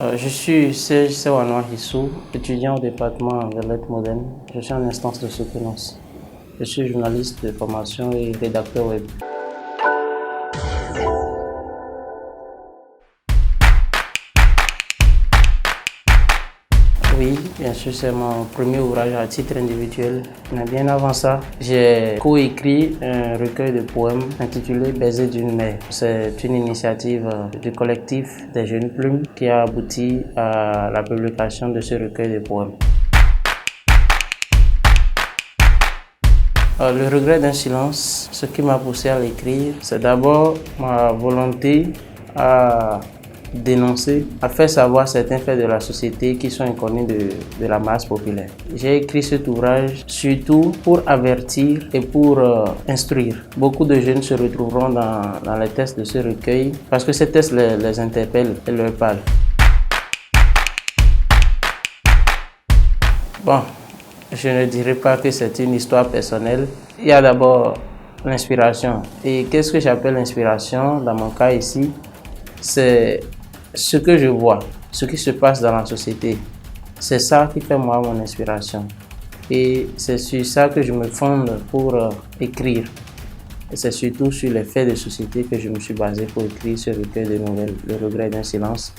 Je suis Serge Sewanoa Hissou, étudiant au département de lettres modernes. Je suis en instance de soutenance. Je suis journaliste de formation et rédacteur web. Oui, bien sûr, c'est mon premier ouvrage à titre individuel. Mais bien avant ça, j'ai coécrit un recueil de poèmes intitulé Baiser d'une mère. C'est une initiative du collectif des Jeunes Plumes qui a abouti à la publication de ce recueil de poèmes. Le regret d'un silence, ce qui m'a poussé à l'écrire, c'est d'abord ma volonté à dénoncer, à faire savoir certains faits de la société qui sont inconnus de la masse populaire. J'ai écrit cet ouvrage surtout pour avertir et pour instruire. Beaucoup de jeunes se retrouveront dans les textes de ce recueil parce que ces textes les interpellent et leur parlent. Bon, je ne dirais pas que c'est une histoire personnelle. Il y a d'abord l'inspiration. Et qu'est-ce que j'appelle l'inspiration dans mon cas ici? C'est ce que je vois, ce qui se passe dans la société. C'est ça qui fait moi mon inspiration. Et c'est sur ça que je me fonde pour écrire. Et c'est surtout sur les faits de société que je me suis basé pour écrire ce recueil de nouvelles, Le regret d'un silence,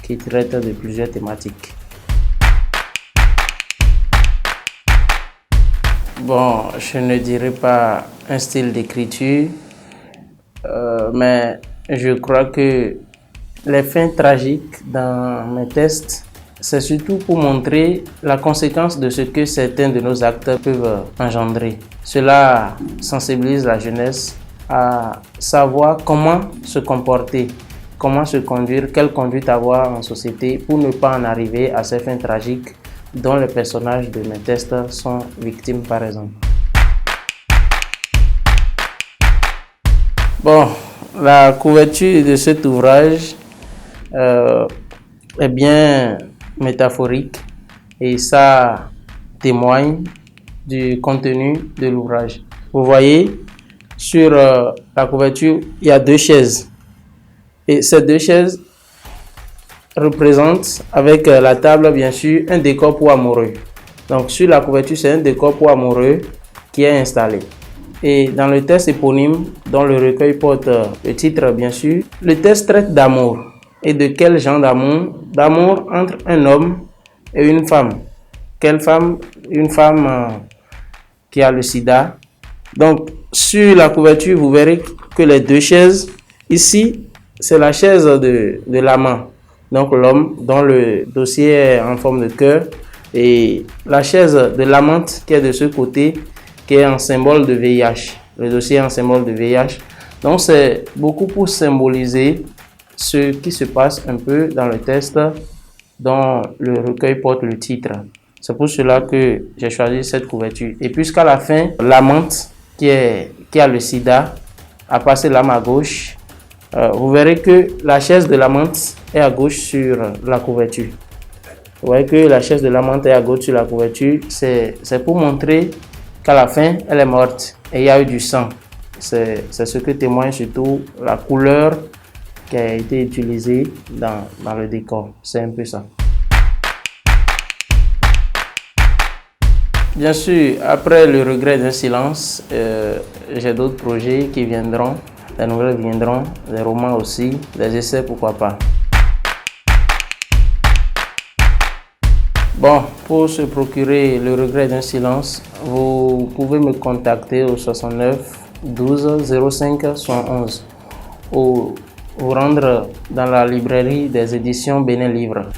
qui traite de plusieurs thématiques. Bon, je ne dirais pas un style d'écriture, mais je crois que les fins tragiques dans mes textes, c'est surtout pour montrer la conséquence de ce que certains de nos actes peuvent engendrer. Cela sensibilise la jeunesse à savoir comment se comporter, comment se conduire, quelle conduite avoir en société pour ne pas en arriver à ces fins tragiques dont les personnages de mes textes sont victimes par exemple. Bon, la couverture de cet ouvrage est bien métaphorique et ça témoigne du contenu de l'ouvrage. Vous voyez, sur la couverture, il y a deux chaises. Et ces deux chaises représentent, avec la table, bien sûr, un décor pour amoureux. Donc, sur la couverture, c'est un décor pour amoureux qui est installé. Et dans le texte éponyme, dont le recueil porte le titre, bien sûr, le texte traite d'amour. Et de quel genre d'amour? D'amour entre un homme et une femme. Quelle femme? Une femme qui a le sida. Donc, sur la couverture, vous verrez que les deux chaises, ici, c'est la chaise de l'amant. Donc, l'homme, dont le dossier est en forme de cœur. Et la chaise de l'amante qui est de ce côté, qui est en symbole de VIH. Le dossier est en symbole de VIH. Donc, c'est beaucoup pour symboliser ce qui se passe un peu dans le texte dont le recueil porte le titre. C'est pour cela que j'ai choisi cette couverture. Et puisqu'à la fin, l'amante qui a le sida a passé l'arme à gauche, vous verrez que la chaise de l'amante est à gauche sur la couverture. Vous voyez que la chaise de l'amante est à gauche sur la couverture. C'est pour montrer qu'à la fin, elle est morte et il y a eu du sang. C'est ce que témoigne surtout la couleur qui a été utilisé dans le décor. C'est un peu ça. Bien sûr, après le regret d'un silence, j'ai d'autres projets qui viendront, des nouvelles viendront, des romans aussi, des essais, pourquoi pas. Bon, pour se procurer le regret d'un silence, vous pouvez me contacter au 69 12 05 111 ou vous rendre dans la librairie des éditions Bénin Livre.